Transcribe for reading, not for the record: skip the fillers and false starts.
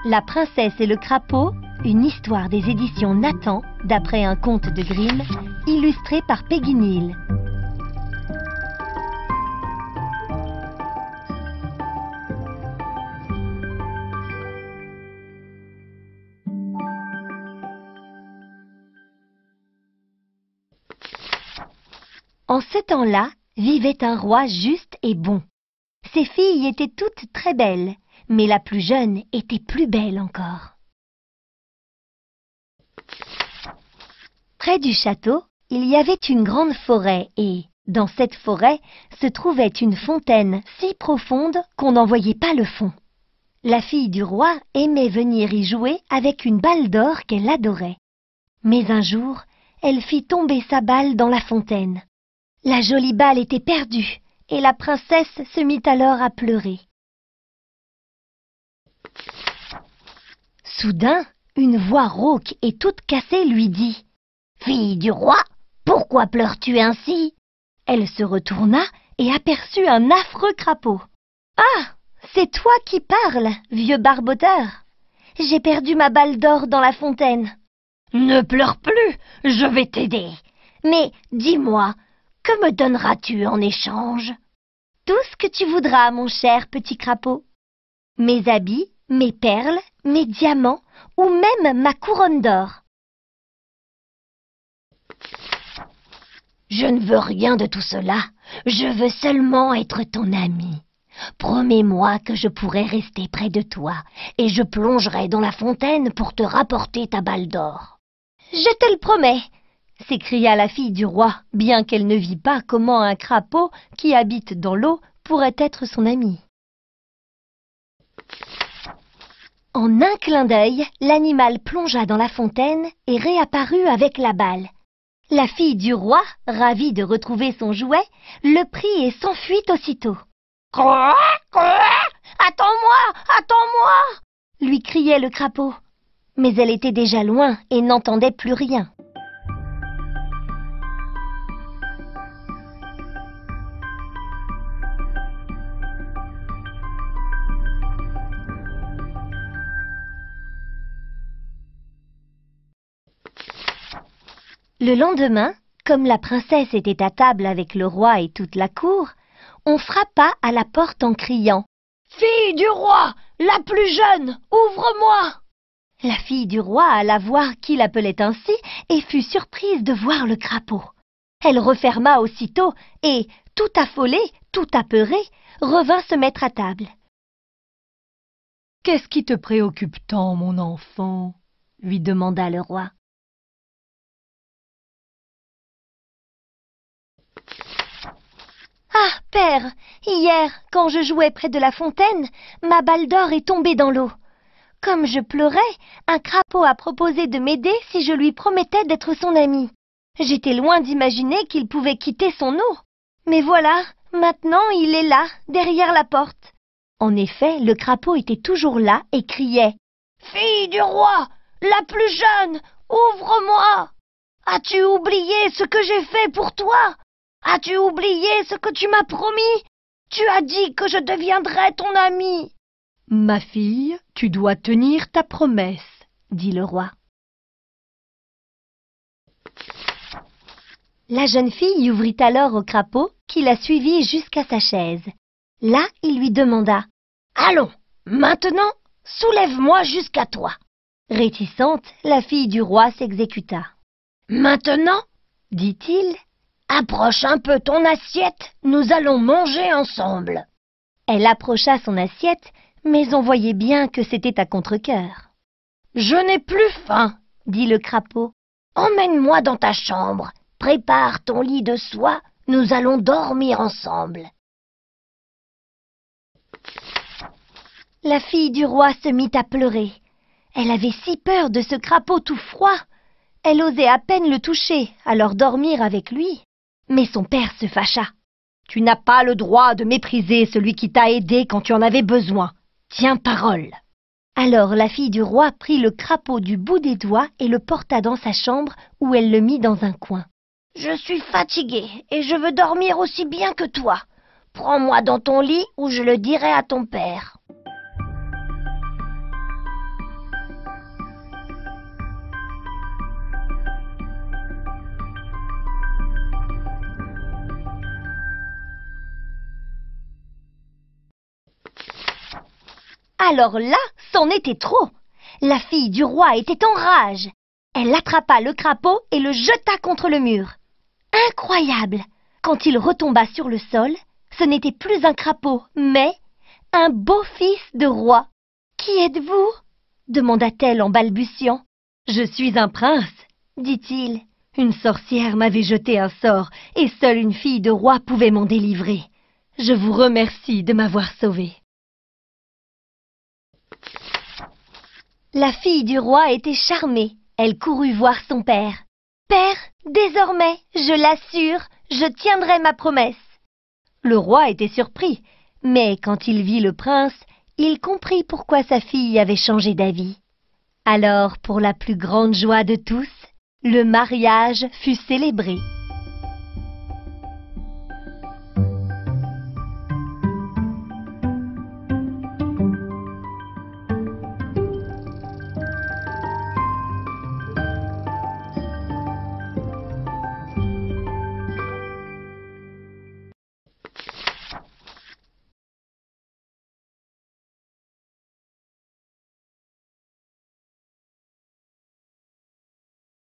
La princesse et le crapaud, une histoire des éditions Nathan, d'après un conte de Grimm, illustré par Peggy Neal. En ce temps-là, vivait un roi juste et bon. Ses filles étaient toutes très belles, mais la plus jeune était plus belle encore. Près du château, il y avait une grande forêt et, dans cette forêt, se trouvait une fontaine si profonde qu'on n'en voyait pas le fond. La fille du roi aimait venir y jouer avec une balle d'or qu'elle adorait. Mais un jour, elle fit tomber sa balle dans la fontaine. La jolie balle était perdue, et la princesse se mit alors à pleurer. Soudain, une voix rauque et toute cassée lui dit « Fille du roi, pourquoi pleures-tu ainsi ?» Elle se retourna et aperçut un affreux crapaud. « Ah, c'est toi qui parles, vieux barboteur. J'ai perdu ma balle d'or dans la fontaine. »« Ne pleure plus, je vais t'aider. Mais dis-moi, que me donneras-tu en échange ?»« Tout ce que tu voudras, mon cher petit crapaud. Mes habits, mes perles, mes diamants, ou même ma couronne d'or. »« Je ne veux rien de tout cela. Je veux seulement être ton ami. Promets-moi que je pourrai rester près de toi, et je plongerai dans la fontaine pour te rapporter ta balle d'or. »« Je te le promets !» s'écria la fille du roi, bien qu'elle ne vît pas comment un crapaud qui habite dans l'eau pourrait être son ami. En un clin d'œil, l'animal plongea dans la fontaine et réapparut avec la balle. La fille du roi, ravie de retrouver son jouet, le prit et s'enfuit aussitôt. « Quoi ? Quoi ? Attends-moi ! Attends-moi » lui criait le crapaud. Mais elle était déjà loin et n'entendait plus rien. Le lendemain, comme la princesse était à table avec le roi et toute la cour, on frappa à la porte en criant « Fille du roi, la plus jeune, ouvre-moi » La fille du roi alla voir qui l'appelait ainsi et fut surprise de voir le crapaud. Elle referma aussitôt et, tout affolée, tout apeurée, revint se mettre à table. « Qu'est-ce qui te préoccupe tant, mon enfant ?» lui demanda le roi. « Ah, père, hier, quand je jouais près de la fontaine, ma balle d'or est tombée dans l'eau. Comme je pleurais, un crapaud a proposé de m'aider si je lui promettais d'être son ami. J'étais loin d'imaginer qu'il pouvait quitter son eau. Mais voilà, maintenant il est là, derrière la porte. » En effet, le crapaud était toujours là et criait « Fille du roi, la plus jeune, ouvre-moi! As-tu oublié ce que j'ai fait pour toi ? As-tu oublié ce que tu m'as promis? Tu as dit que je deviendrais ton ami. »« Ma fille, tu dois tenir ta promesse, » dit le roi. La jeune fille ouvrit alors au crapaud qui la suivit jusqu'à sa chaise. Là, il lui demanda « Allons, maintenant, soulève-moi jusqu'à toi. » Réticente, la fille du roi s'exécuta. « Maintenant, dit-il, approche un peu ton assiette, nous allons manger ensemble. » Elle approcha son assiette, mais on voyait bien que c'était à contre-cœur. « Je n'ai plus faim, » dit le crapaud. « Emmène-moi dans ta chambre, prépare ton lit de soie, nous allons dormir ensemble. » La fille du roi se mit à pleurer. Elle avait si peur de ce crapaud tout froid. Elle osait à peine le toucher, alors dormir avec lui. Mais son père se fâcha. « Tu n'as pas le droit de mépriser celui qui t'a aidé quand tu en avais besoin. Tiens parole !» Alors la fille du roi prit le crapaud du bout des doigts et le porta dans sa chambre où elle le mit dans un coin. « Je suis fatiguée et je veux dormir aussi bien que toi. Prends-moi dans ton lit ou je le dirai à ton père. » Alors là, c'en était trop. La fille du roi était en rage. Elle attrapa le crapaud et le jeta contre le mur. Incroyable! Quand il retomba sur le sol, ce n'était plus un crapaud, mais un beau fils de roi. « Qui êtes-vous » demanda-t-elle en balbutiant. « Je suis un prince, » dit-il. « Une sorcière m'avait jeté un sort et seule une fille de roi pouvait m'en délivrer. Je vous remercie de m'avoir sauvé. » La fille du roi était charmée. Elle courut voir son père. « Père, désormais, je l'assure, je tiendrai ma promesse. » Le roi était surpris, mais quand il vit le prince, il comprit pourquoi sa fille avait changé d'avis. Alors, pour la plus grande joie de tous, le mariage fut célébré.